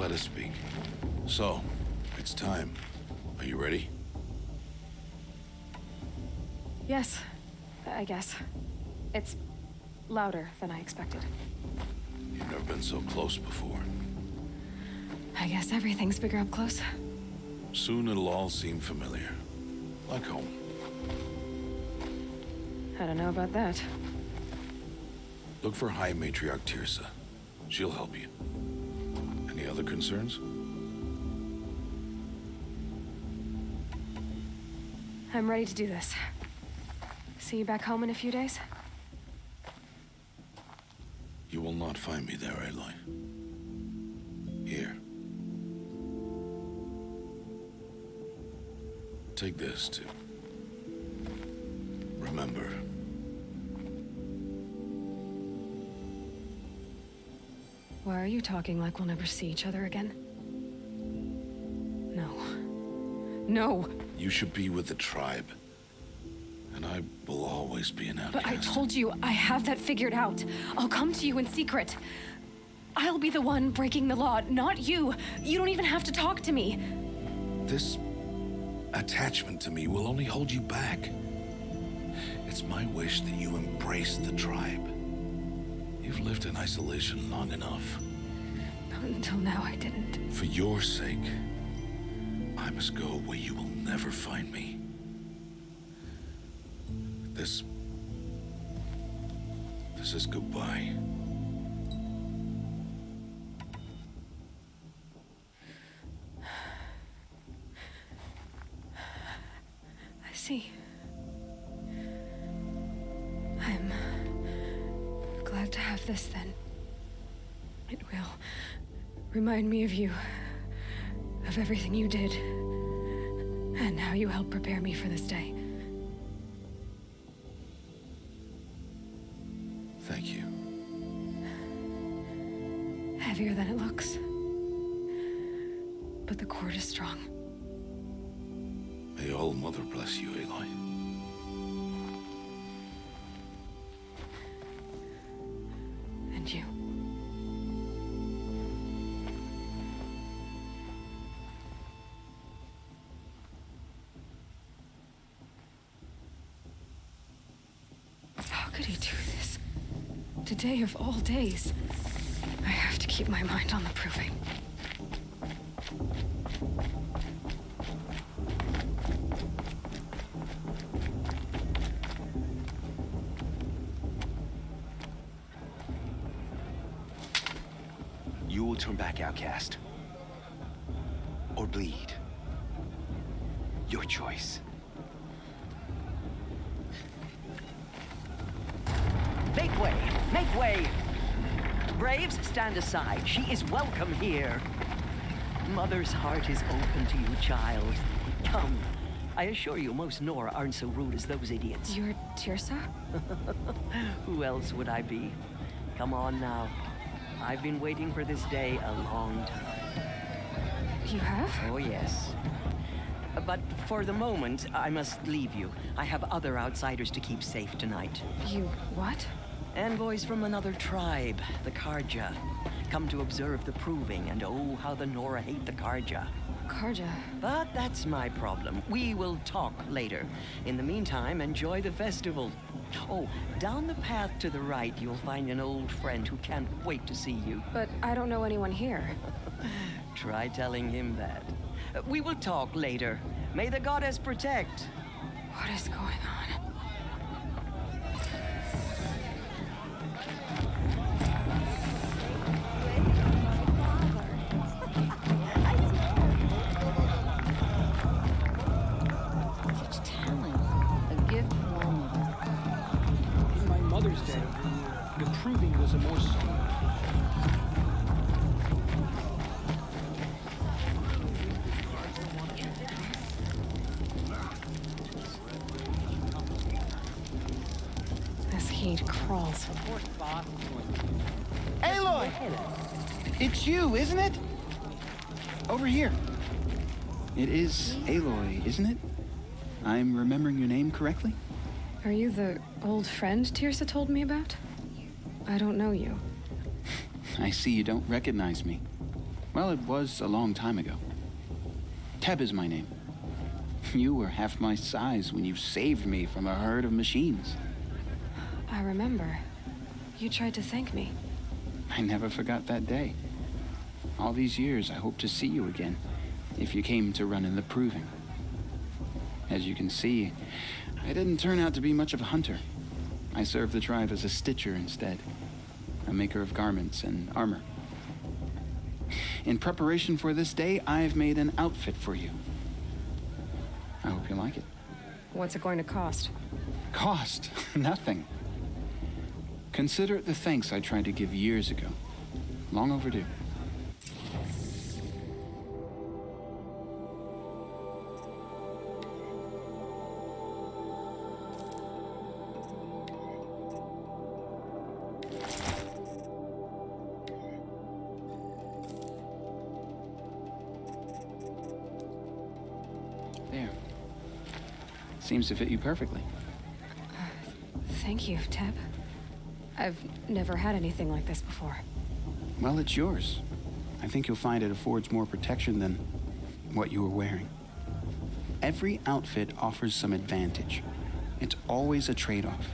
let us speak. So, it's time. Are you ready? Yes, I guess. It's louder than I expected. You've never been so close before. I guess everything's bigger up close. Soon it'll all seem familiar. Like home. I don't know about that. Look for High Matriarch Teersa. She'll help you. Any other concerns? I'm ready to do this. See you back home in a few days? You will not find me there, Aloy. Here. Take this, too. Remember. Why are you talking like we'll never see each other again? No. No! You should be with the tribe. And I will always be an outcast. But I told you, I have that figured out. I'll come to you in secret. I'll be the one breaking the law, not you. You don't even have to talk to me. This attachment to me will only hold you back. It's my wish that you embrace the tribe. You've lived in isolation long enough. Until now, I didn't. For your sake, I must go where you will never find me. This is goodbye. I see. I'm glad to have this then. It will remind me of you, of everything you did, and how you helped prepare me for this day. Thank you. Heavier than it looks. But the cord is strong. May All Mother bless you, Aloy. And you. How could he do this? Today of all days. I have to keep my mind on the proving. You will turn back, outcast. Or bleed. Your choice. Make way! Make way! Braves, stand aside. She is welcome here. Mother's heart is open to you, child. Come. I assure you, most Nora aren't so rude as those idiots. You're Teersa? Who else would I be? Come on now. I've been waiting for this day a long time. You have? Oh, yes. But for the moment, I must leave you. I have other outsiders to keep safe tonight. You what? Envoys from another tribe, the Carja. Come to observe the proving, and oh, how the Nora hate the Carja. Carja. But that's my problem. We will talk later. In the meantime, enjoy the festival. Oh, down the path to the right, you'll find an old friend who can't wait to see you. But I don't know anyone here. Try telling him that. We will talk later. May the goddess protect. What is going on? Such talent. A gift from all mother. In my mother's day, the proving was a more This heat crawls. Aloy! It's you, isn't it? Over here. It is Aloy, isn't it? I'm remembering your name correctly? Are you the old friend Teersa told me about? I don't know you. I see you don't recognize me. Well, it was a long time ago. Teb is my name. You were half my size when you saved me from a herd of machines. I remember. You tried to thank me. I never forgot that day. All these years, I hope to see you again, if you came to run in the Proving. As you can see, I didn't turn out to be much of a hunter. I served the tribe as a stitcher instead, a maker of garments and armor. In preparation for this day, I've made an outfit for you. I hope you like it. What's it going to cost? Cost? Nothing. Consider it the thanks I tried to give years ago. Long overdue. There. Seems to fit you perfectly. Thank you, Teb. I've never had anything like this before. Well, it's yours. I think you'll find it affords more protection than what you were wearing. Every outfit offers some advantage. It's always a trade-off.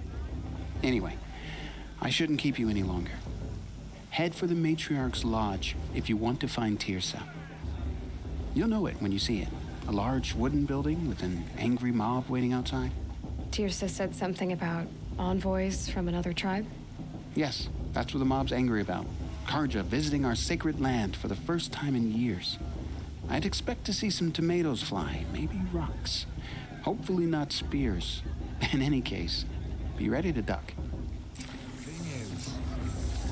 Anyway, I shouldn't keep you any longer. Head for the Matriarch's Lodge if you want to find Teersa. You'll know it when you see it. A large wooden building with an angry mob waiting outside. Teersa said something about envoys from another tribe? Yes, that's what the mob's angry about. Karja visiting our sacred land for the first time in years. I'd expect to see some tomatoes fly, maybe rocks. Hopefully not spears. In any case, be ready to duck. Thing is,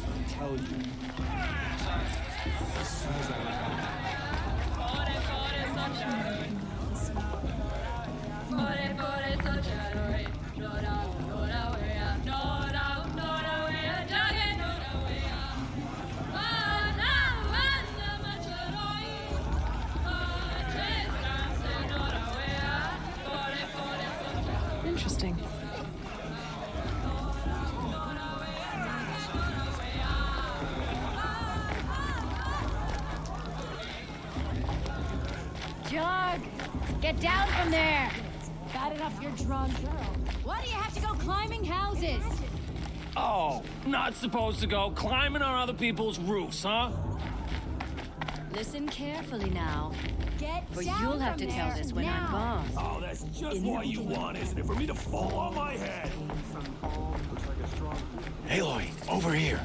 I tell you. Interesting. Jug! Get down from there! Bad enough you're drunk. Why do you have to go climbing houses? Oh, not supposed to go climbing on other people's roofs, huh? Listen carefully now. Get For down you'll have from to tell there this when I'm now. gone. Oh, that's just what you want, isn't it? For me to fall on my head. Aloy, over here.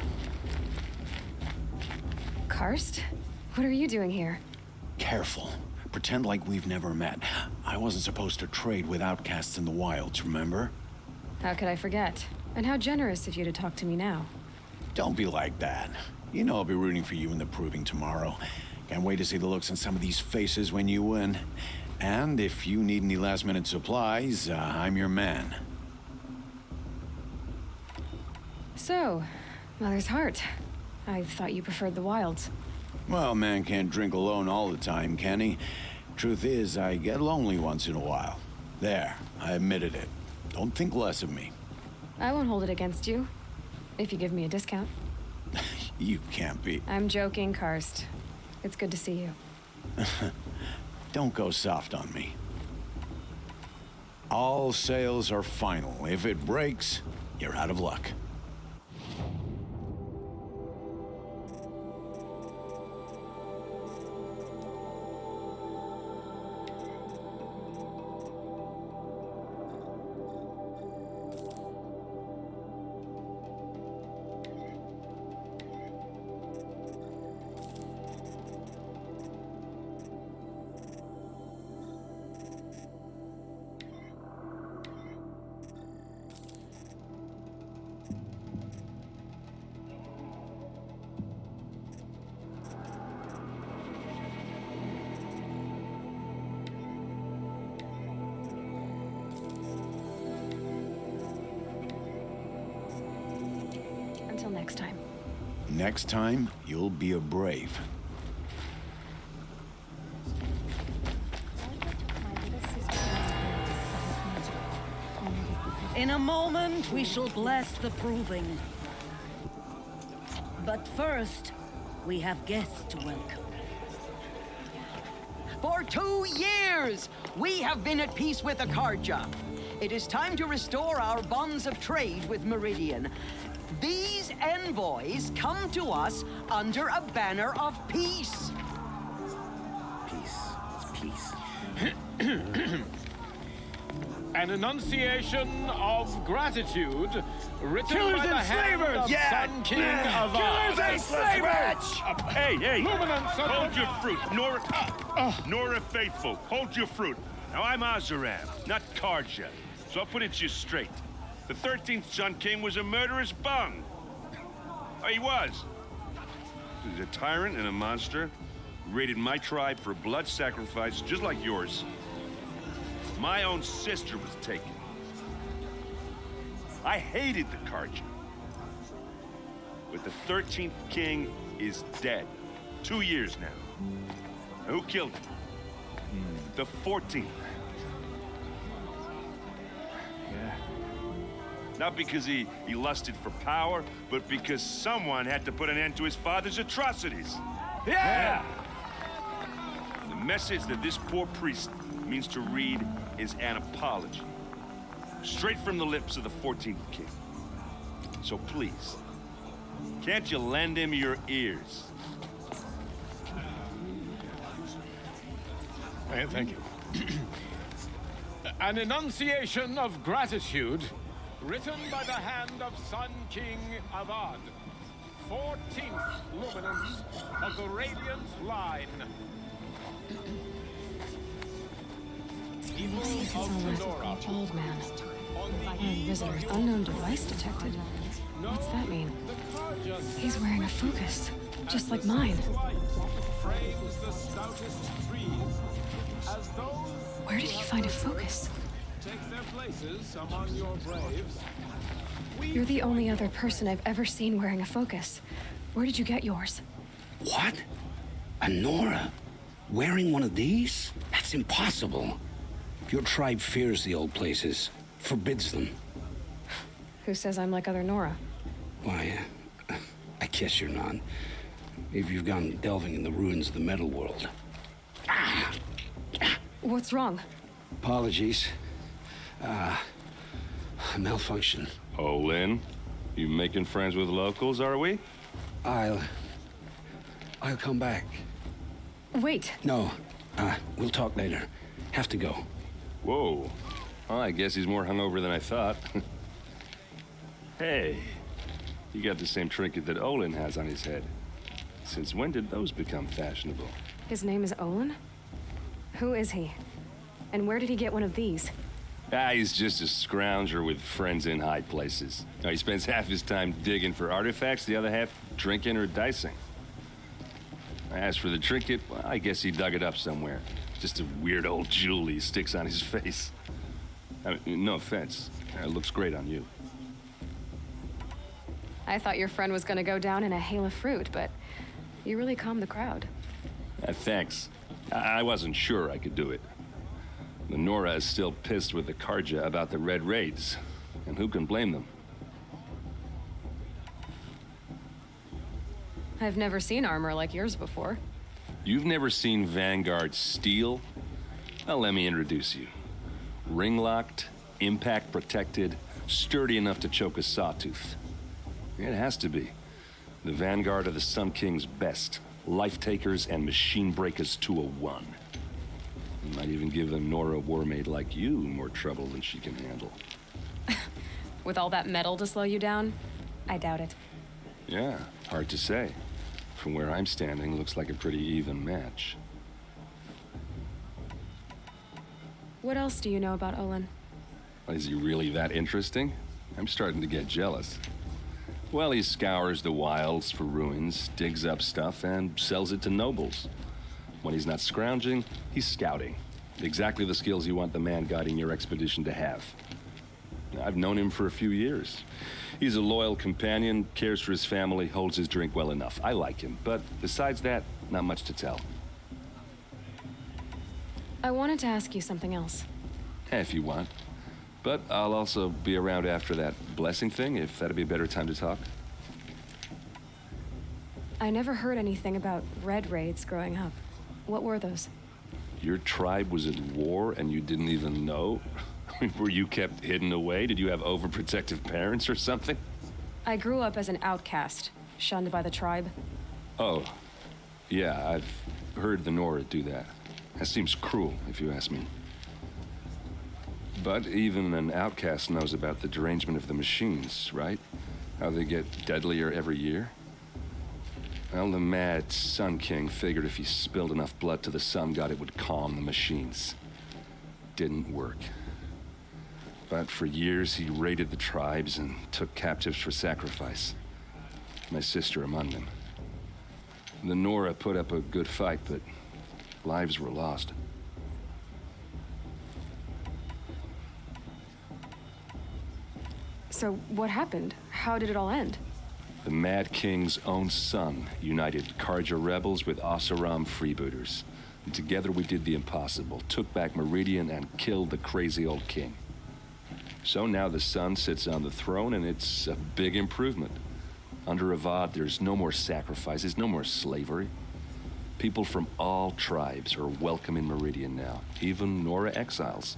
Karst? What are you doing here? Careful. Pretend like we've never met. I wasn't supposed to trade with outcasts in the wilds, remember? How could I forget? And how generous of you to talk to me now. Don't be like that. You know I'll be rooting for you in the Proving tomorrow. Can't wait to see the looks on some of these faces when you win. And if you need any last-minute supplies, I'm your man. So, Mother's Heart. I thought you preferred the wilds. Well, man can't drink alone all the time, can he? Truth is, I get lonely once in a while. There, I admitted it. Don't think less of me. I won't hold it against you. If you give me a discount. You can't be. I'm joking, Karst. It's good to see you. Don't go soft on me. All sales are final. If it breaks, you're out of luck. Until next time. Next time, you'll be a brave. In a moment, we shall bless the Proving. But first, we have guests to welcome. For 2 years, we have been at peace with the Carja. It is time to restore our bonds of trade with Meridian. These envoys come to us under a banner of peace. Peace. It's peace. An enunciation of gratitude written by the hand of Sun King Avad. Killers and slavers! Hey! Luminance of Hold your fruit, Nora Faithful. Hold your fruit. Now I'm Azaram, not Carja, so I'll put it to you straight. The 13th Sun King was a murderous bung. Oh, he was. He was a tyrant and a monster. Raided my tribe for blood sacrifice, just like yours. My own sister was taken. I hated the Carja. But the 13th king is dead. 2 years now. Who killed him? The 14th. Yeah. Not because he lusted for power, but because someone had to put an end to his father's atrocities. Yeah! The message that this poor priest means to read is an apology. Straight from the lips of the 14th king. So please, can't you lend him your ears? Thank you. An enunciation of gratitude written by the hand of Sun King Avad, 14th luminance of the Radiant Line. People of Sonora. Old man. And visitor. Unknown device detected. What's that mean? He's wearing a focus, just like mine. Frames the stoutest trees, as those Where did he find a focus? take their places among your braves. You're the only other person I've ever seen wearing a focus. Where did you get yours? What? A Nora? Wearing one of these? That's impossible. Your tribe fears the old places, forbids them. Who says I'm like other Nora? Why, I guess you're not. If you've gone delving in the ruins of the metal world. What's wrong? Apologies. A malfunction. Oh, Lynn, you making friends with locals, are we? I'll come back. Wait. No, we'll talk later. Have to go. Whoa. Well, I guess he's more hungover than I thought. Hey, you got the same trinket that Olin has on his head. Since when did those become fashionable? His name is Olin? Who is he? And where did he get one of these? He's just a scrounger with friends in high places. Now, he spends half his time digging for artifacts, the other half drinking or dicing. As for the trinket, well, I guess he dug it up somewhere. Just a weird old jewel he sticks on his face. I mean, no offense. It looks great on you. I thought your friend was gonna go down in a hail of fruit, but you really calmed the crowd. Thanks. I wasn't sure I could do it. The Nora is still pissed with the Carja about the Red Raids, and who can blame them? I've never seen armor like yours before. You've never seen Vanguard steel? Well, let me introduce you. Ring-locked, impact-protected, sturdy enough to choke a sawtooth. It has to be. The Vanguard of the Sun King's best. Life-takers and machine breakers to a one. You might even give a Nora warmaid like you more trouble than she can handle. With all that metal to slow you down? I doubt it. Yeah, hard to say. From where I'm standing, looks like a pretty even match. What else do you know about Olin? Is he really that interesting? I'm starting to get jealous. Well, he scours the wilds for ruins, digs up stuff, and sells it to nobles. When he's not scrounging, he's scouting. Exactly the skills you want the man guiding your expedition to have. I've known him for a few years. He's a loyal companion, cares for his family, holds his drink well enough. I like him, but besides that, not much to tell. I wanted to ask you something else. If you want. But I'll also be around after that blessing thing, if that'd be a better time to talk. I never heard anything about red raids growing up. What were those? Your tribe was at war and you didn't even know? Were you kept hidden away? Did you have overprotective parents or something? I grew up as an outcast, shunned by the tribe. Oh, yeah, I've heard the Nora do that. That seems cruel, if you ask me. But even an outcast knows about the derangement of the machines, right? How they get deadlier every year? Well, the mad Sun King figured if he spilled enough blood to the Sun God, it would calm the machines. Didn't work. But for years, he raided the tribes and took captives for sacrifice. My sister among them. The Nora put up a good fight, but lives were lost. So what happened? How did it all end? The Mad King's own son united Karja rebels with Oseram freebooters. And together we did the impossible, took back Meridian and killed the crazy old king. So now the son sits on the throne and it's a big improvement. Under Avad, there's no more sacrifices, no more slavery. People from all tribes are welcome in Meridian now, even Nora exiles.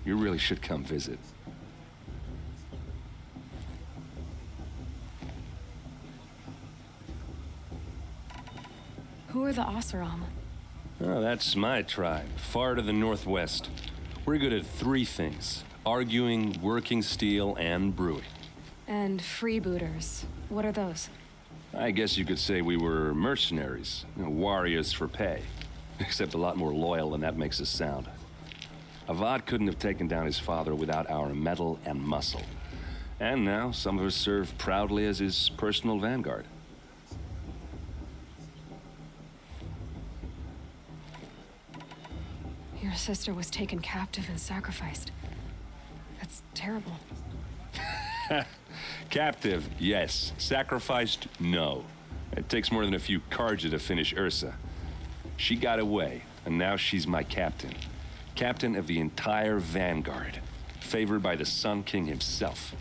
You really should come visit. Who are the Oseram? Oh, that's my tribe, far to the northwest. We're good at three things: arguing, working steel, and brewing. And freebooters. What are those? I guess you could say we were mercenaries, warriors for pay. Except a lot more loyal than that makes us sound. Avad couldn't have taken down his father without our metal and muscle. And now some of us serve proudly as his personal vanguard. Your sister was taken captive and sacrificed. That's terrible. Captive, yes. Sacrificed, no. It takes more than a few Karja to finish Ursa. She got away, and now she's my captain. Captain of the entire Vanguard. Favored by the Sun King himself.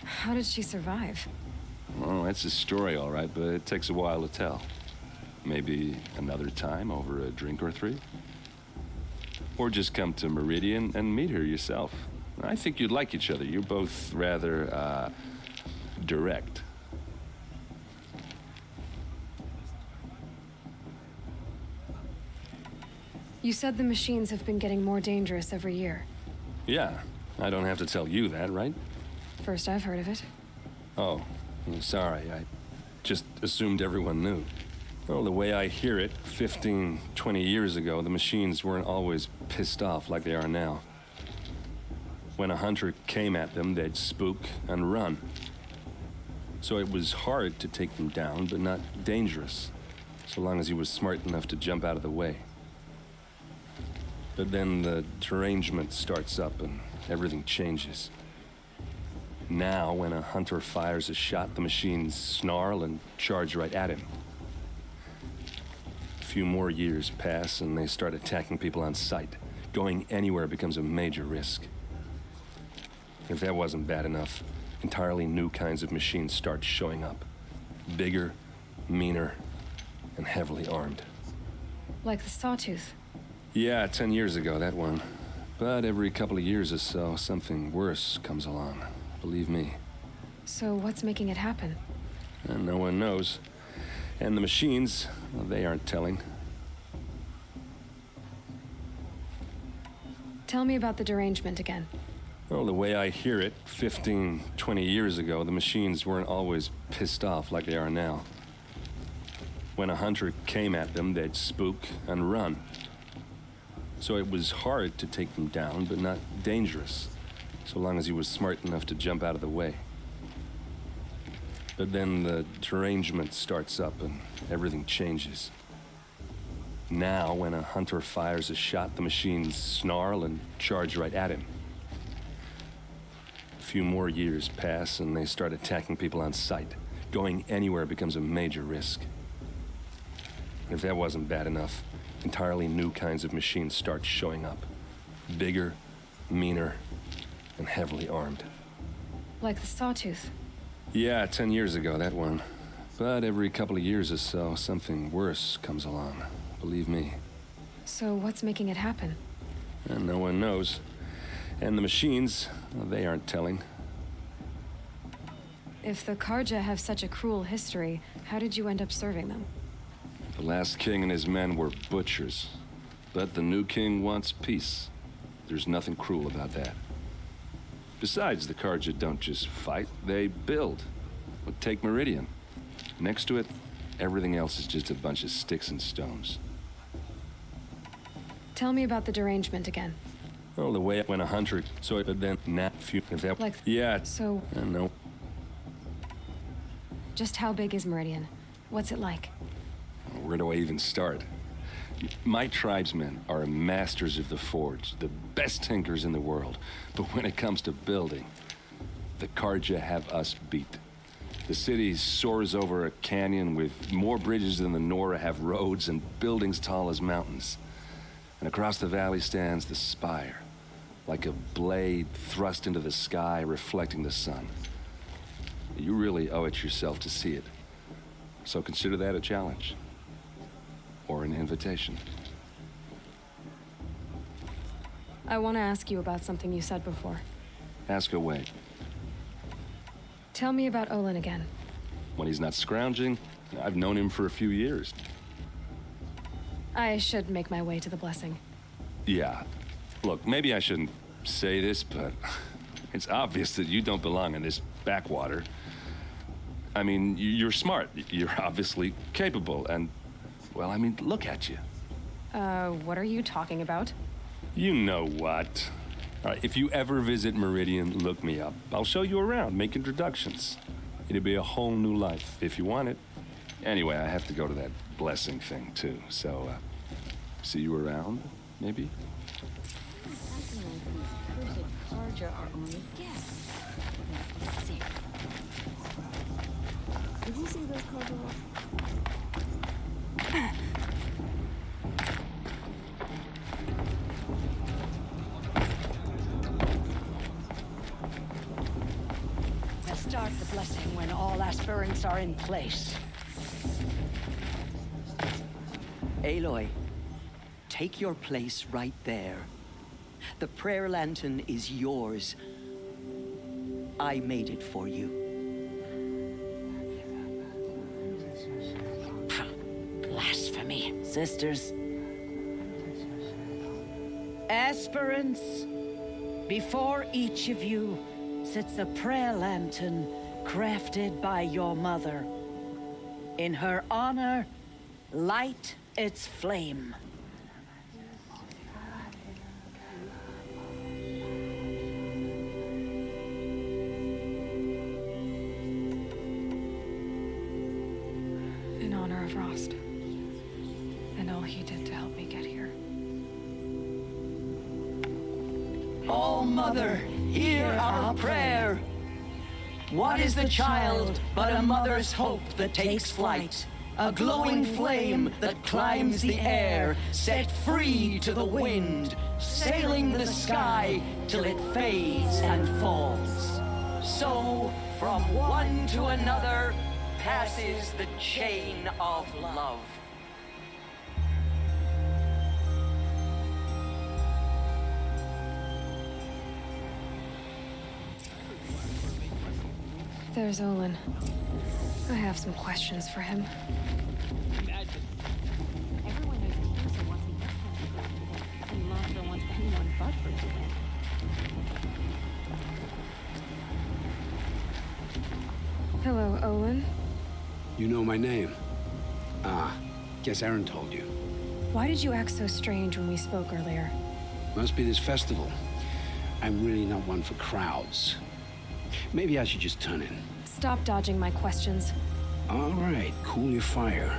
How did she survive? Oh, that's a story, all right, but it takes a while to tell. Maybe another time over a drink or three? Or just come to Meridian and meet her yourself. I think you'd like each other. You're both rather, direct. You said the machines have been getting more dangerous every year. Yeah, I don't have to tell you that, right? First I've heard of it. Oh, I'm sorry. I just assumed everyone knew. Well, the way I hear it, 15, 20 years ago, the machines weren't always pissed off like they are now. When a hunter came at them, they'd spook and run. So it was hard to take them down, but not dangerous, so long as he was smart enough to jump out of the way. But then the derangement starts up and everything changes. Now, when a hunter fires a shot, the machines snarl and charge right at him. A few more years pass and they start attacking people on sight. Going anywhere becomes a major risk. If that wasn't bad enough, entirely new kinds of machines start showing up. Bigger, meaner, and heavily armed. Like the Sawtooth. Yeah, 10 years ago, that one. But every couple of years or so, something worse comes along. Believe me. So what's making it happen? And no one knows. And the machines, well, they aren't telling. Tell me about the derangement again. Well, the way I hear it, 15, 20 years ago, the machines weren't always pissed off like they are now. When a hunter came at them, they'd spook and run. So it was hard to take them down, but not dangerous, so long as he was smart enough to jump out of the way. But then the derangement starts up and everything changes. Now, when a hunter fires a shot, the machines snarl and charge right at him. A few more years pass and they start attacking people on sight. Going anywhere becomes a major risk. If that wasn't bad enough, entirely new kinds of machines start showing up. Bigger, meaner, and heavily armed. Like the Sawtooth. Yeah, 10 years ago, that one. But every couple of years or so, something worse comes along. Believe me. So what's making it happen? And no one knows. And the machines, well, they aren't telling. If the Karja have such a cruel history, how did you end up serving them? The last king and his men were butchers. But the new king wants peace. There's nothing cruel about that. Besides, the Karja don't just fight, they build. Well, take Meridian. Next to it, everything else is just a bunch of sticks and stones. Tell me about the derangement again. Well, the way when a hunter, so it then nap few if that Like, yeah. so I know. just how big is Meridian? What's it like? Where do I even start? My tribesmen are masters of the forge, the best tinkers in the world. But when it comes to building, the Karja have us beat. The city soars over a canyon with more bridges than the Nora have roads and buildings tall as mountains. And across the valley stands the spire, like a blade thrust into the sky, reflecting the sun. You really owe it yourself to see it. So consider that a challenge. Or an invitation. I want to ask you about something you said before. Ask away. Tell me about Olin again. When he's not scrounging, I've known him for a few years. I should make my way to the blessing. Yeah. Look, maybe I shouldn't say this, but it's obvious that you don't belong in this backwater. I mean, you're smart. You're obviously capable, and, well, I mean, look at you. What are you talking about? You know what. All right, if you ever visit Meridian, look me up. I'll show you around, make introductions. It'll be a whole new life, if you want it. Anyway, I have to go to that blessing thing, too, so, see you around, maybe? Karja are only guests. Let's see. Did you see those Karja? Let's start the blessing when all aspirants are in place. Aloy, take your place right there. The prayer lantern is yours. I made it for you. Blasphemy. Sisters. Aspirants, before each of you sits a prayer lantern crafted by your mother. In her honor, light its flame. In honor of Rost. And all he did to help me get here. Oh, Mother, hear our prayer. What is the child but a mother's hope that takes flight? A glowing flame that climbs the air, set free to the wind, sailing the sky till it fades and falls. So, from one to another, passes the chain of love. There's Olin. I have some questions for him. Everyone knows the user wants a youth and Master wants anyone but her to win. Hello, Olin. You know my name? Ah, guess Aaron told you. Why did you act so strange when we spoke earlier? Must be this festival. I'm really not one for crowds. Maybe I should just turn in. Stop dodging my questions. All right, cool your fire.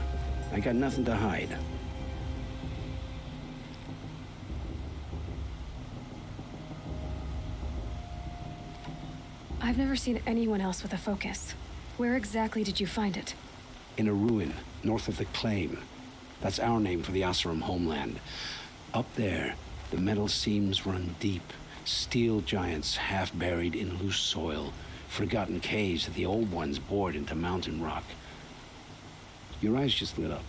I got nothing to hide. I've never seen anyone else with a focus. Where exactly did you find it? In a ruin, north of the Claim. That's our name for the Oseram homeland. Up there, the metal seams run deep. Steel giants half buried in loose soil. Forgotten caves that the old ones bored into mountain rock. Your eyes just lit up.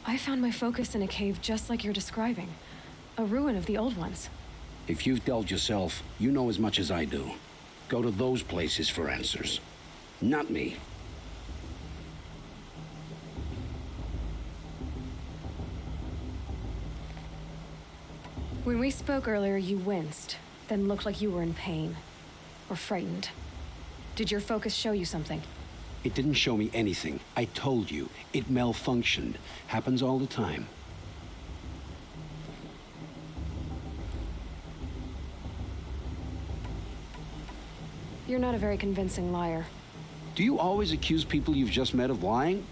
I found my focus in a cave just like you're describing. A ruin of the old ones. If you've delved yourself, you know as much as I do. Go to those places for answers. Not me. When we spoke earlier, you winced, then looked like you were in pain. Or frightened. Did your focus show you something? It didn't show me anything. I told you. It malfunctioned. Happens all the time. You're not a very convincing liar. Do you always accuse people you've just met of lying?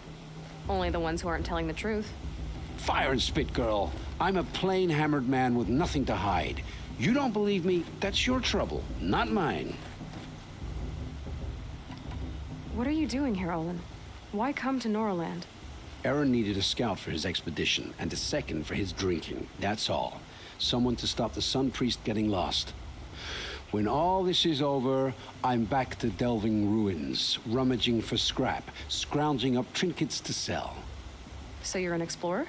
Only the ones who aren't telling the truth. Fire and spit, girl. I'm a plain hammered man with nothing to hide. You don't believe me? That's your trouble, not mine. What are you doing here, Olin? Why come to Noraland? Aaron needed a scout for his expedition, and a second for his drinking. That's all. Someone to stop the Sun Priest getting lost. When all this is over, I'm back to delving ruins, rummaging for scrap, scrounging up trinkets to sell. So you're an explorer?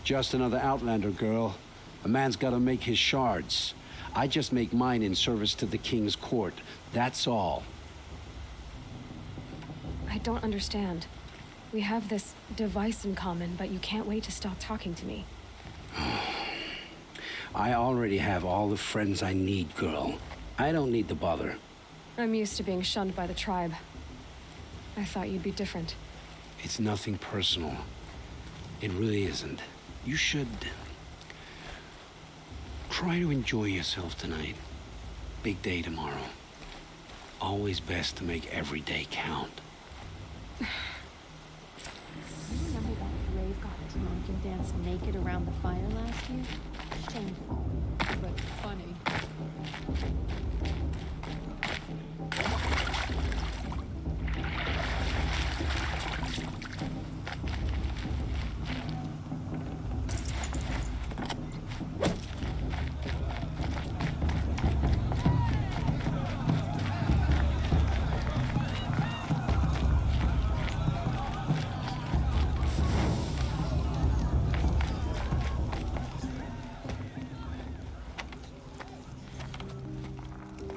Just another Outlander, girl. A man's gotta make his shards. I just make mine in service to the King's court. That's all. I don't understand. We have this device in common, but you can't wait to stop talking to me. I already have all the friends I need, girl. I don't need the bother. I'm used to being shunned by the tribe. I thought you'd be different. It's nothing personal. It really isn't. You should try to enjoy yourself tonight. Big day tomorrow. Always best to make every day count. You remember that Brave got drunk and danced naked around the fire last year? Shameful, but funny.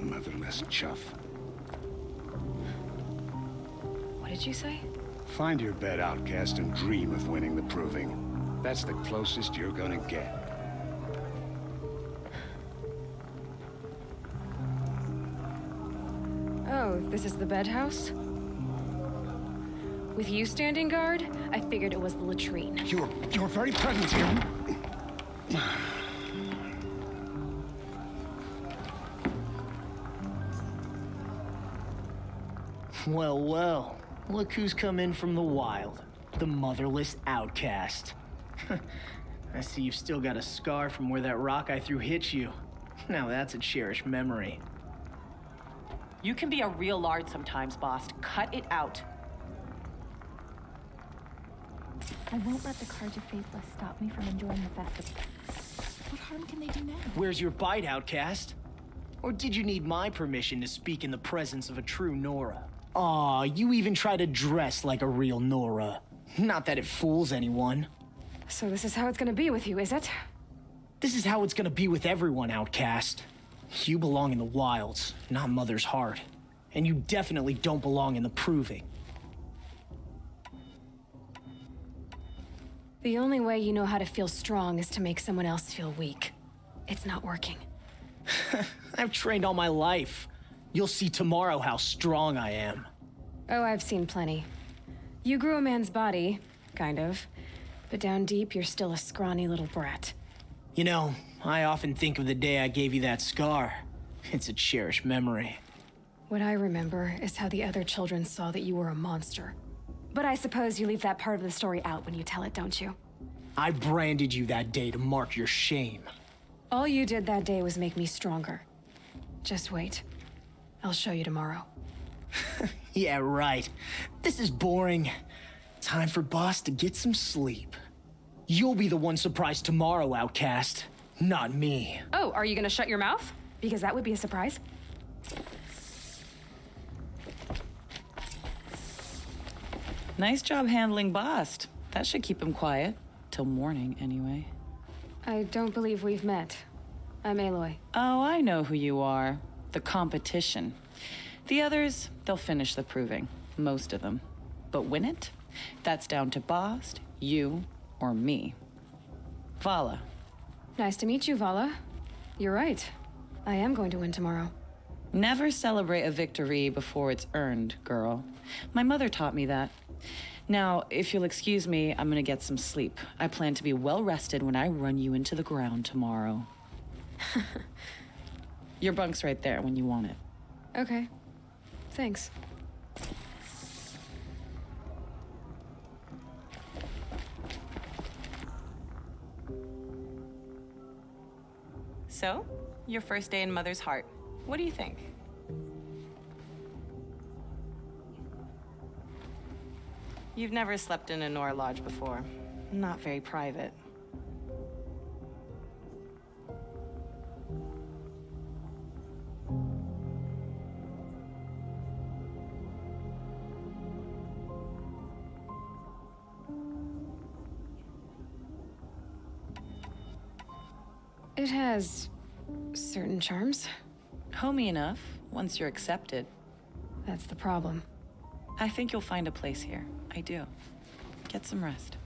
Motherless chuff. What did you say? Find your bed, outcast, and dream of winning the proving. That's the closest you're gonna get. Oh, this is the bedhouse? With you standing guard, I figured it was the latrine. You're very present here. Well, well. Look who's come in from the wild. The motherless outcast. I see you've still got a scar from where that rock I threw hit you. Now that's a cherished memory. You can be a real lard sometimes, boss. Cut it out. I won't let the Carja Faithless stop me from enjoying the festival. What harm can they do now? Where's your bite, outcast? Or did you need my permission to speak in the presence of a true Nora? Aw, you even try to dress like a real Nora. Not that it fools anyone. So this is how it's gonna be with you, is it? This is how it's gonna be with everyone, outcast. You belong in the wilds, not Mother's Heart. And you definitely don't belong in the proving. The only way you know how to feel strong is to make someone else feel weak. It's not working. I've trained all my life. You'll see tomorrow how strong I am. Oh, I've seen plenty. You grew a man's body, kind of. But down deep, you're still a scrawny little brat. You know, I often think of the day I gave you that scar. It's a cherished memory. What I remember is how the other children saw that you were a monster. But I suppose you leave that part of the story out when you tell it, don't you? I branded you that day to mark your shame. All you did that day was make me stronger. Just wait. I'll show you tomorrow. Yeah, right. This is boring. Time for Boss to get some sleep. You'll be the one surprised tomorrow, outcast. Not me. Oh, are you gonna shut your mouth? Because that would be a surprise. Nice job handling Bast. That should keep him quiet. Till morning, anyway. I don't believe we've met. I'm Aloy. Oh, I know who you are. The competition. The others, they'll finish the proving. Most of them. But win it? That's down to Bast, you, or me. Vala. Nice to meet you, Vala. You're right. I am going to win tomorrow. Never celebrate a victory before it's earned, girl. My mother taught me that. Now, if you'll excuse me, I'm gonna get some sleep. I plan to be well rested when I run you into the ground tomorrow. Your bunk's right there when you want it. Okay. Thanks. So, your first day in Mother's Heart. What do you think? You've never slept in a Nora Lodge before. Not very private. It has certain charms. Homey enough, once you're accepted. That's the problem. I think you'll find a place here. I do. Get some rest.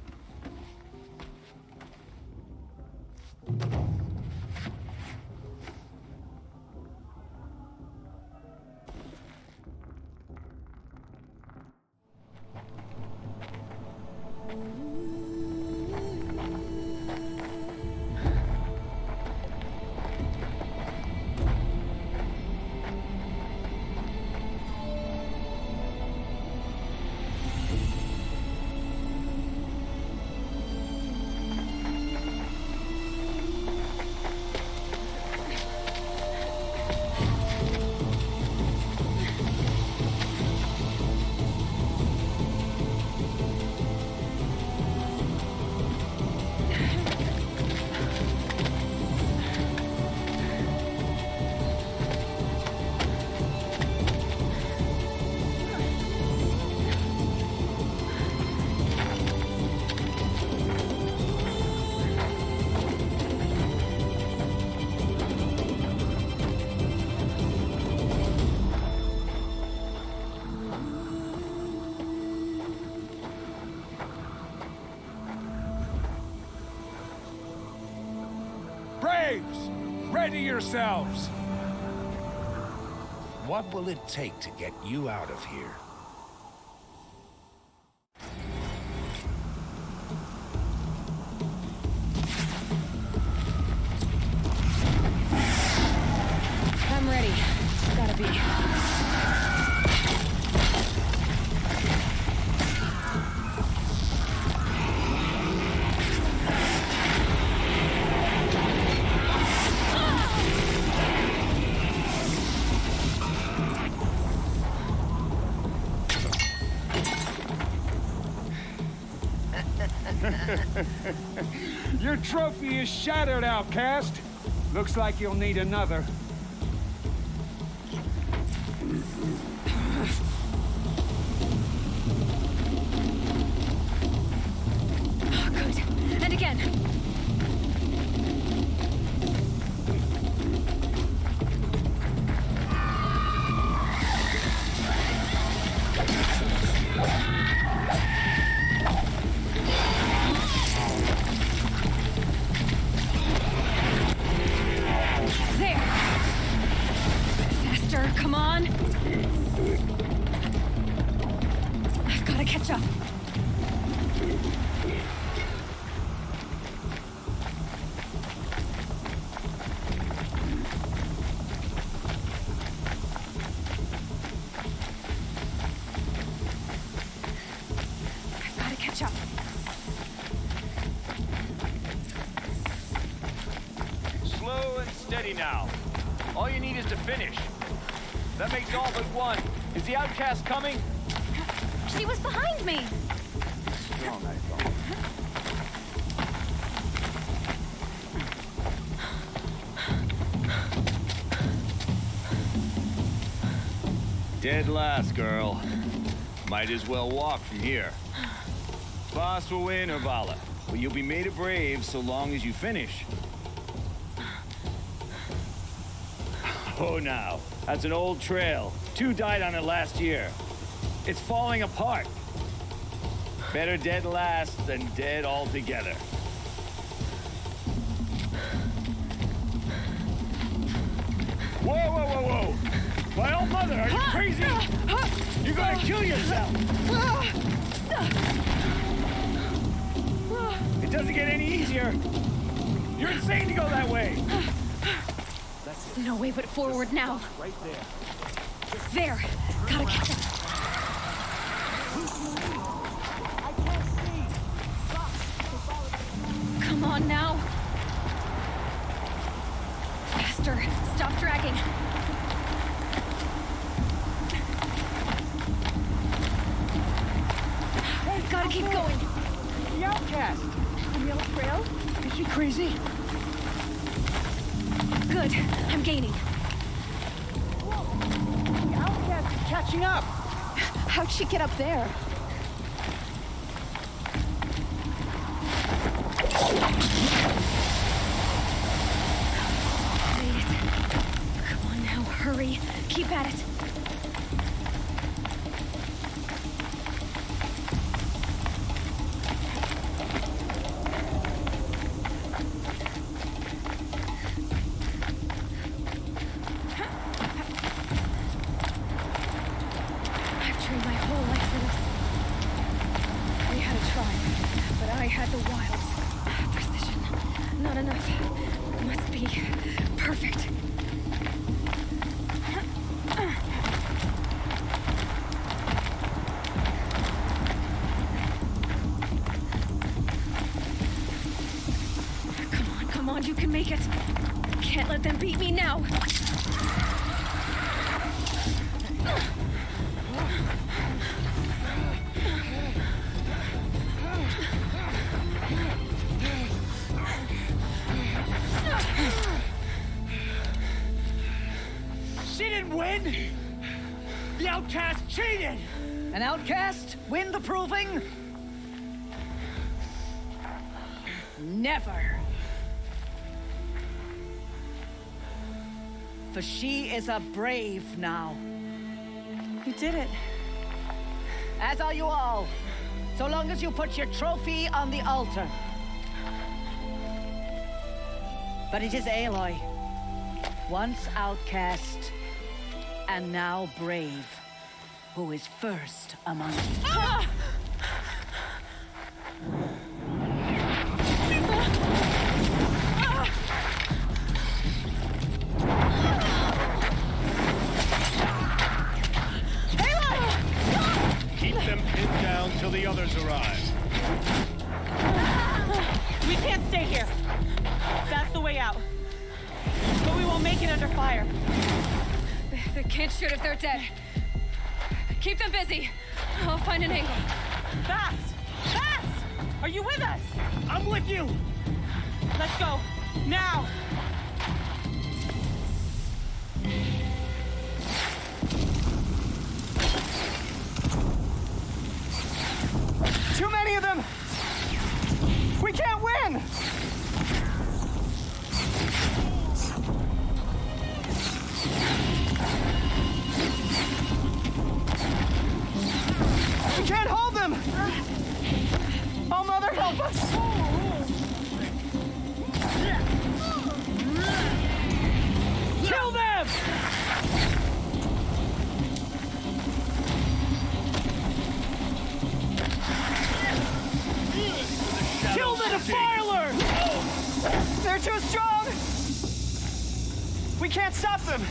Braves! Ready yourselves! What will it take to get you out of here? I'm ready. Gotta be. Your trophy is shattered, outcast. Looks like you'll need another. Oh, good. And again. Come on! I've got to catch up. I've got to catch up. Slow and steady now. All you need is to finish. That makes all but one. Is the outcast coming? She was behind me! Strong, I thought. Dead last, girl. Might as well walk from here. Boss will win, Urvala. But you'll be made a brave so long as you finish. Oh, now. That's an old trail. 2 died on it last year. It's falling apart. Better dead last than dead altogether. Whoa, whoa, whoa, whoa! My old mother, are you crazy? You're gonna kill yourself! It doesn't get any easier. You're insane to go that way. No way but forward now. Right there. There. Gotta catch him. Come on now. Faster. Stop dragging. Gotta keep going. The outcast. On the old trail? Is she crazy? Good. I'm gaining. The outcast is catching up. How'd she get up there? Made it. Come on now, hurry. Keep at it. I've trained my whole life for this. We had a tribe, but I had the wilds. Precision. Not enough. Must be perfect. Come on, you can make it. Can't let them beat me now. She didn't win! The outcast cheated! An outcast win the proving? Never. For she is a brave now. You did it. As are you all. So long as you put your trophy on the altar. But it is Aloy. Once outcast, and now brave, who is first among you. Keep them pinned down till the others arrive. We can't stay here. That's the way out. But we won't make it under fire. They can't shoot if they're dead. Keep them busy. I'll find an angle. Fast! Fast! Are you with us? I'm with you! Let's go. Now! Too many of them! We can't win! We can't hold them! Oh, Mother, help us! Kill them! Kill the Defiler! They're too strong! We can't stop them!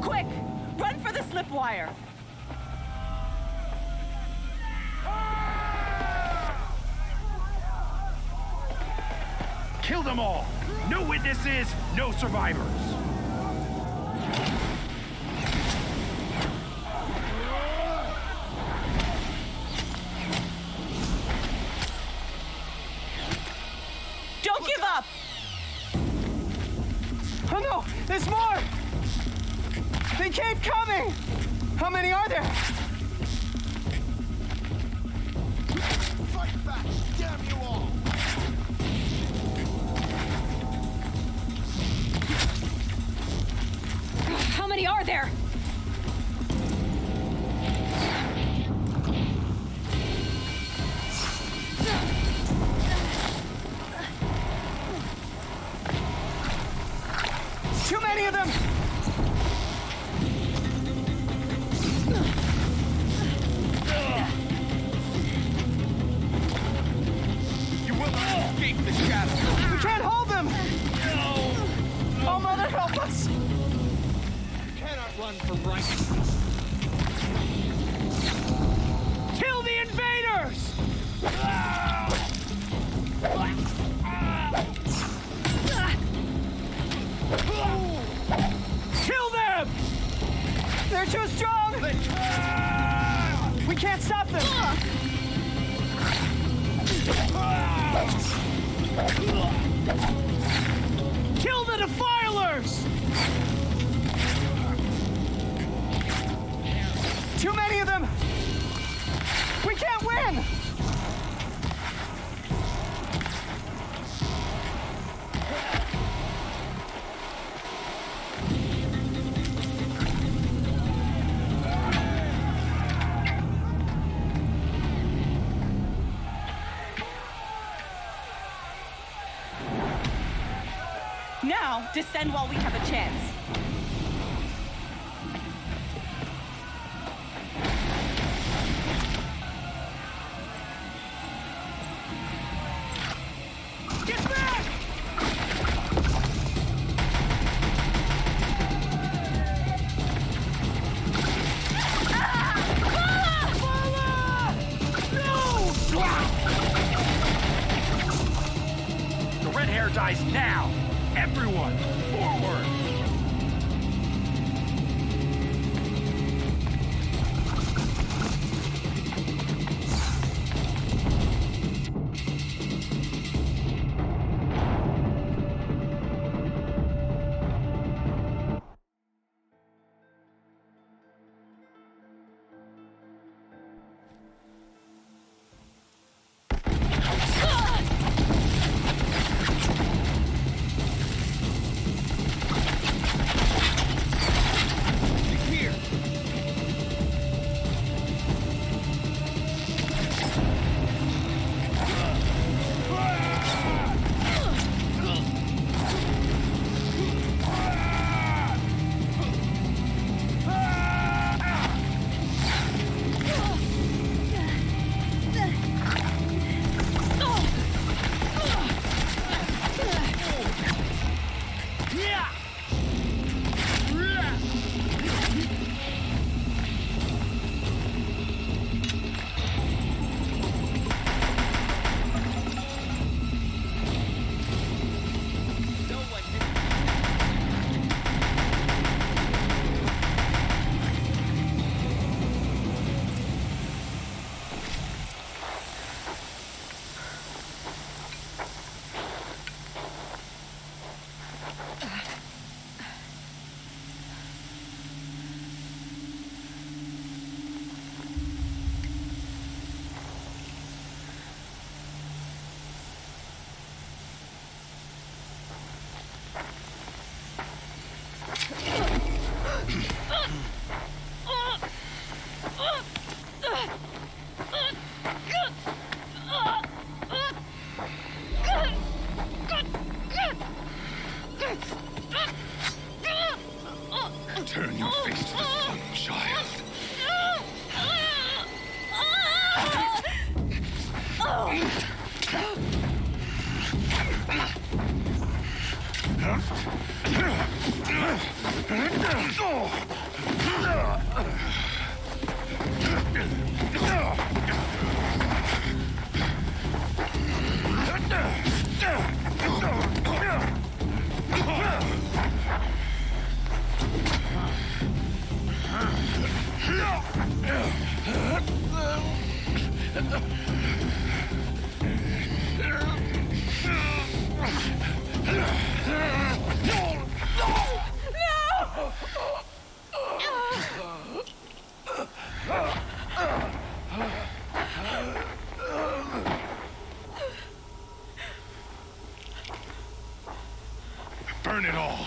Quick! Run for the slip wire! Kill them all! No witnesses, no survivors! There's more! They keep coming! How many are there? Fight back! Damn you all! How many are there? Too many of them! You will not escape the shadow! We can't hold them! No! Oh, Mother, help us! You cannot run from righteousness! Kill the invaders! Kill them! They're too strong! We can't stop them! Kill the defilers! Too many of them! We can't win! Now, descend while we have a chance. Get back! The red hair dies now! Everyone, forward! Turn your face to the sun, child. Burn it all.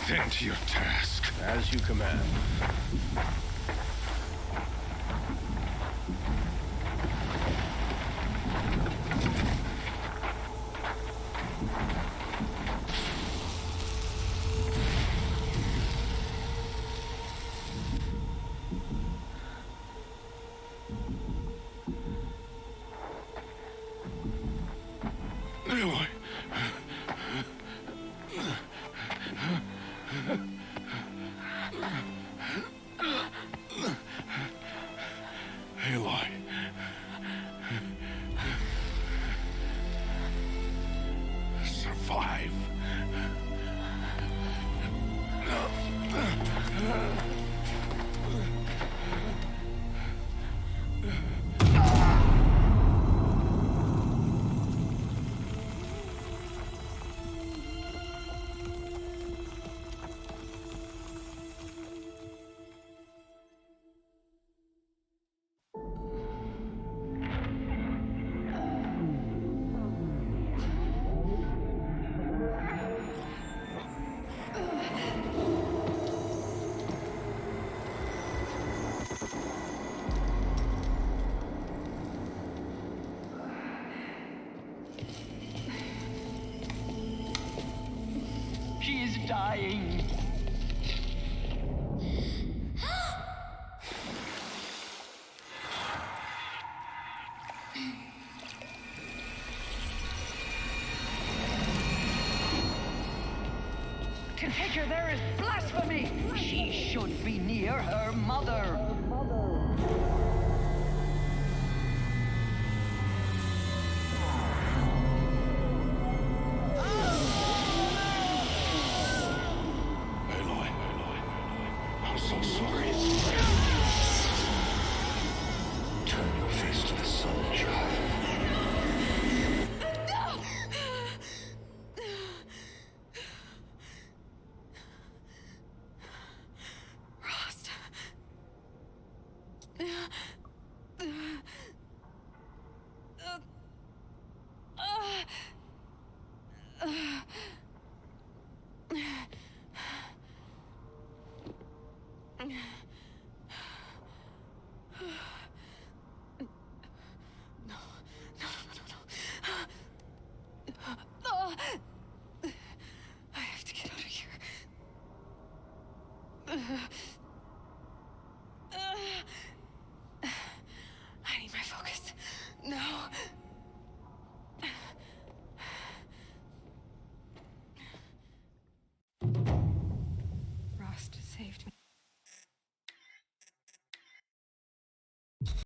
Then to your task. As you command. Aloy. Aloy. Survive. She is dying. To take her there is blasphemy. She should be near her mother. I'm so sorry. Turn your face to the sun, child. Rost. I have to get out of here.